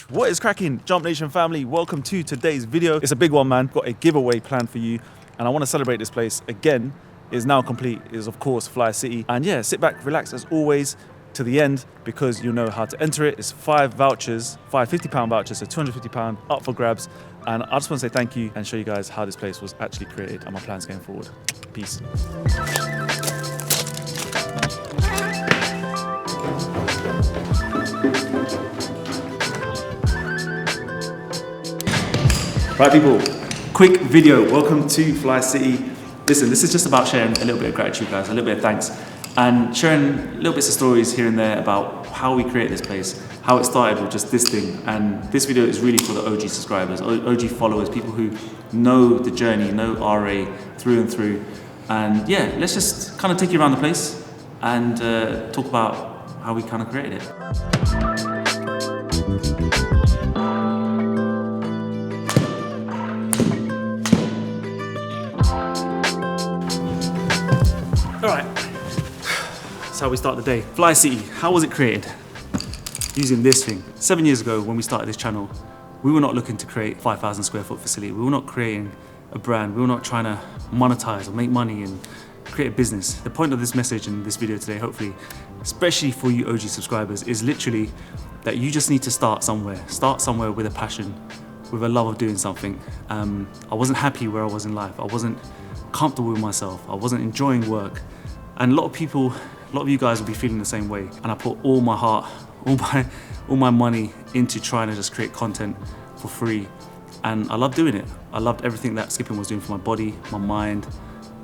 What is cracking, Jump Nation family? Welcome to today's video. It's a big one, man. Got a giveaway planned for you, and I want to celebrate this place again. It is now complete. It is of course Fly City, and yeah, sit back, relax as always to the end because you know how to enter it. It's 5 vouchers, 5 £50 vouchers, so £250 up for grabs. And I just want to say thank you and show you guys how this place was actually created and my plans going forward. Peace. Right people, quick video. Welcome to Fly City. Listen, this is just about sharing a little bit of gratitude, guys, a little bit of thanks, and sharing little bits of stories here and there about how we created this place, how it started with just this thing. And this video is really for the OG subscribers, OG followers, people who know the journey, know RA through and through. And yeah, let's just kind of take you around the place and talk about how we kind of created it. All right, that's how we start the day. Fly City, how was it created? Using this thing. 7 years ago when we started this channel, we were not looking to create a 5,000 square foot facility. We were not creating a brand. We were not trying to monetize or make money and create a business. The point of this message in this video today, hopefully, especially for you OG subscribers, is literally that you just need to start somewhere. Start somewhere with a passion, with a love of doing something. I wasn't happy where I was in life. I wasn't comfortable with myself. I wasn't enjoying work. And a lot of you guys will be feeling the same way. And I put all my heart, all my money into trying to just create content for free. And I loved doing it. I loved everything that skipping was doing for my body, my mind,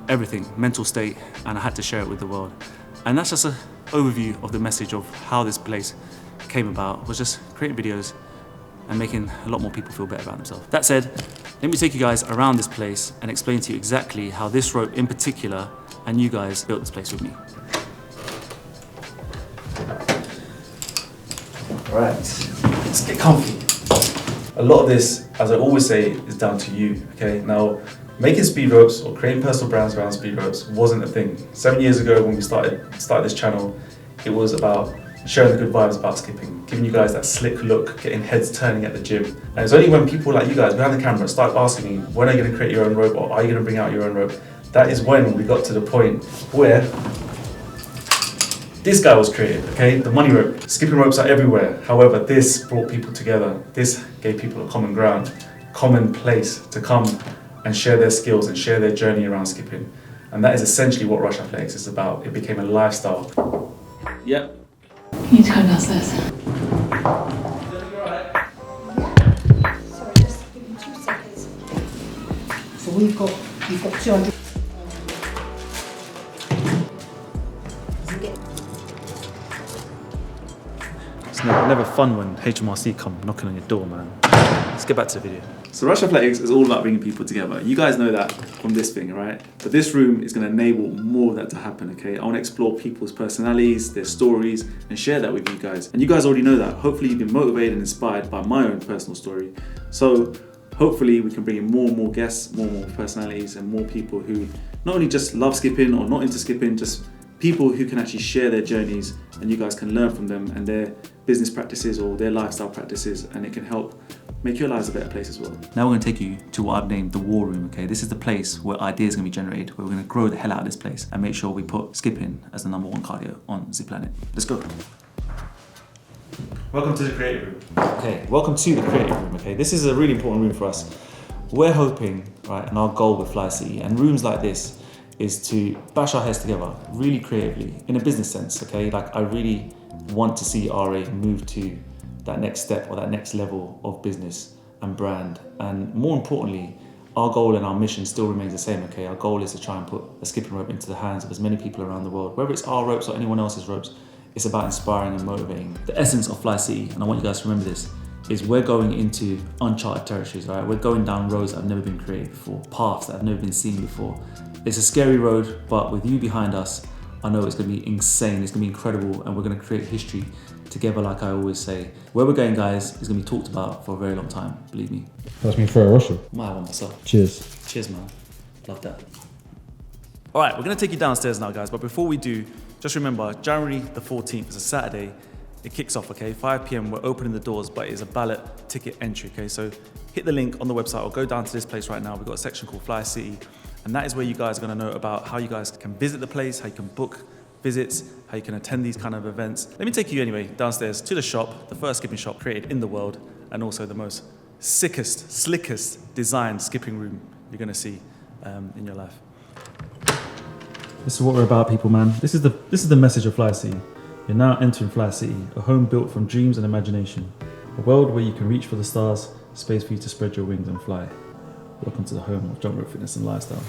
everything, mental state, and I had to share it with the world. And that's just an overview of the message of how this place came about, was just creating videos and making a lot more people feel better about themselves. That said, let me take you guys around this place and explain to you exactly how this rope in particular and you guys built this place with me. All right, let's get comfy. A lot of this, as I always say, is down to you, okay? Now, making speed ropes or creating personal brands around speed ropes wasn't a thing. 7 years ago when we started this channel, it was about sharing the good vibes about skipping, giving you guys that slick look, getting heads turning at the gym. And it's only when people like you guys behind the camera start asking me, when are you gonna create your own rope or are you gonna bring out your own rope? That is when we got to the point where this guy was created, okay? The money rope. Skipping ropes are everywhere. However, this brought people together. This gave people a common ground, common place to come and share their skills and share their journey around skipping. And that is essentially what Rush Athletics is about. It became a lifestyle. Yep. You need to come downstairs. Sorry, just give me 2 seconds. So you've got 200. It's never fun when HMRC come knocking on your door, man. Let's get back to the video. So Rush Athletics is all about bringing people together. You guys know that from this thing, right? But this room is going to enable more of that to happen, okay? I want to explore people's personalities, their stories, and share that with you guys. And you guys already know that. Hopefully you've been motivated and inspired by my own personal story. So hopefully we can bring in more and more guests, more and more personalities, and more people who not only just love skipping or not into skipping, just people who can actually share their journeys and you guys can learn from them and their business practices or their lifestyle practices, and it can help make your lives a better place as well. Now we're going to take you to what I've named the war room, okay? This is the place where ideas are going to be generated, where we're going to grow the hell out of this place and make sure we put skipping as the #1 cardio on the planet. Let's go. Welcome to the creative room. Okay, welcome to the creative room, okay? This is a really important room for us. We're hoping, right, and our goal with Fly City and rooms like this is to bash our heads together really creatively in a business sense, okay? Like I really want to see RA move to that next step or that next level of business and brand. And more importantly, our goal and our mission still remains the same, okay? Our goal is to try and put a skipping rope into the hands of as many people around the world. Whether it's our ropes or anyone else's ropes, it's about inspiring and motivating. The essence of Fly City, and I want you guys to remember this, is we're going into uncharted territories, right? We're going down roads that have never been created before, paths that have never been seen before. It's a scary road, but with you behind us, I know it's gonna be insane, it's gonna be incredible, and we're gonna create history together, like I always say. Where we're going, guys, is gonna be talked about for a very long time, believe me. That's me for a Russian. My one myself. Cheers. Cheers, man. Love that. All right, we're gonna take you downstairs now, guys, but before we do, just remember, January the 14th is a Saturday, it kicks off, okay? 5 p.m. we're opening the doors, but it's a ballot ticket entry, okay? So hit the link on the website or go down to this place right now. We've got a section called Fly City, and that is where you guys are gonna know about how you guys can visit the place, how you can book visits, how you can attend these kind of events. Let me take you anyway downstairs to the shop, the first skipping shop created in the world, and also the most sickest, slickest designed skipping room you're gonna see in your life. This is what we're about, people, man. This is the message of Fly City. You're now entering Fly City, a home built from dreams and imagination. A world where you can reach for the stars, space for you to spread your wings and fly. Welcome to the home of jump rope fitness and lifestyle.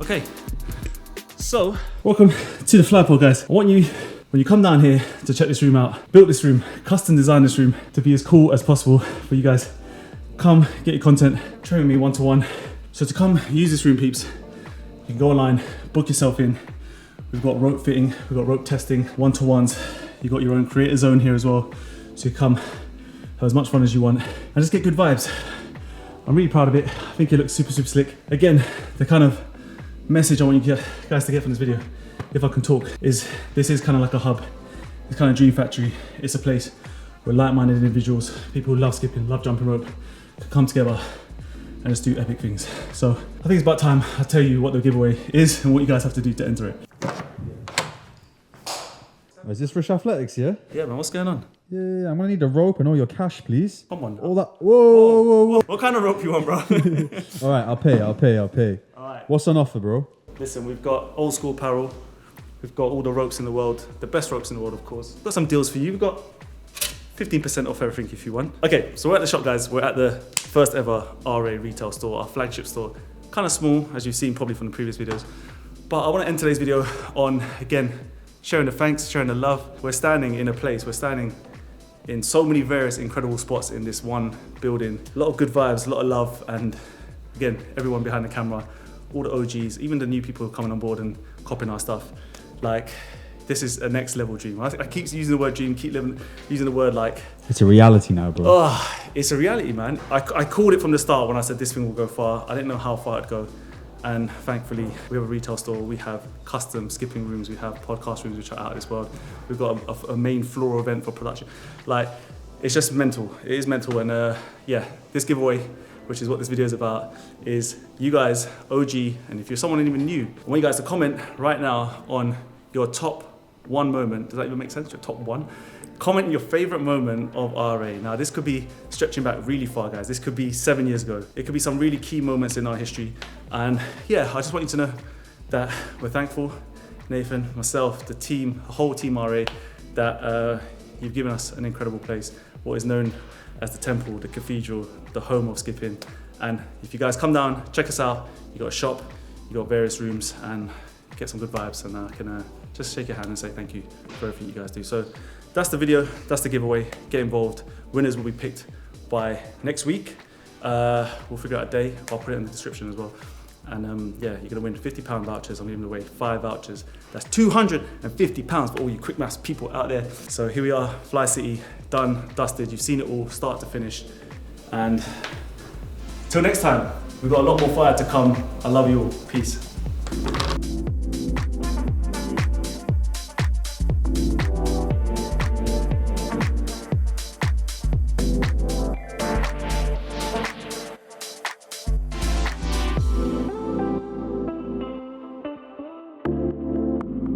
Okay, so welcome to the Flagpole, guys. I want you, when you come down here, to check this room out. Built this room, custom designed this room to be as cool as possible for you guys. Come get your content, train with me one-to-one. So to come use this room, peeps, you can go online, book yourself in. We've got rope fitting, we've got rope testing, one-to-ones. You've got your own creator zone here as well. So you come, have as much fun as you want, and just get good vibes. I'm really proud of it. I think it looks super, super slick. Again, the kind of message I want you guys to get from this video, if I can talk, is this is kind of like a hub. It's kind of dream factory. It's a place where like-minded individuals, people who love skipping, love jumping rope, can come together and just do epic things. So I think it's about time I tell you what the giveaway is and what you guys have to do to enter it. Is this Rush Athletics, yeah? Yeah, man, what's going on? Yeah, I'm gonna need a rope and all your cash, please. Come on. All that. Whoa. What kind of rope you want, bro? All right, I'll pay. All right. What's on offer, bro? Listen, we've got old school apparel. We've got all the ropes in the world, the best ropes in the world, of course. We've got some deals for you. We've got 15% off everything if you want. Okay, so we're at the shop, guys. We're at the first ever RA retail store, our flagship store. Kind of small, as you've seen probably from the previous videos. But I want to end today's video on, again, sharing the thanks, sharing the love. We're standing in a place, we're standing in so many various incredible spots in this one building. A lot of good vibes, a lot of love, and again, everyone behind the camera, all the OGs, even the new people coming on board and copying our stuff. Like, this is a next level dream. I keep using the word dream, keep using the word like... It's a reality now, bro. Oh, it's a reality, man. I called it from the start when I said this thing will go far. I didn't know how far it'd go. And thankfully, we have a retail store, we have custom skipping rooms, we have podcast rooms which are out of this world. We've got a main floor event for production. Like, it's just mental. It is mental. And yeah, this giveaway, which is what this video is about, is you guys, OG, and if you're someone even new, I want you guys to comment right now on your top one moment. Does that even make sense? Your top one? Comment your favorite moment of RA. Now, this could be stretching back really far, guys. This could be 7 years ago. It could be some really key moments in our history. And yeah, I just want you to know that we're thankful, Nathan, myself, the team, the whole team RA, that you've given us an incredible place, what is known as the temple, the cathedral, the home of skipping. And if you guys come down, check us out. You got a shop, you got various rooms, and get some good vibes. And I can just shake your hand and say thank you for everything you guys do. So that's the video, that's the giveaway. Get involved. Winners will be picked by next week. We'll figure out a day. I'll put it in the description as well. And yeah, you're gonna win £50 vouchers. I'm giving away 5 vouchers. That's £250 for all you quick maths people out there. So here we are, Fly City, done, dusted. You've seen it all, start to finish. And till next time, we've got a lot more fire to come. I love you all. Peace.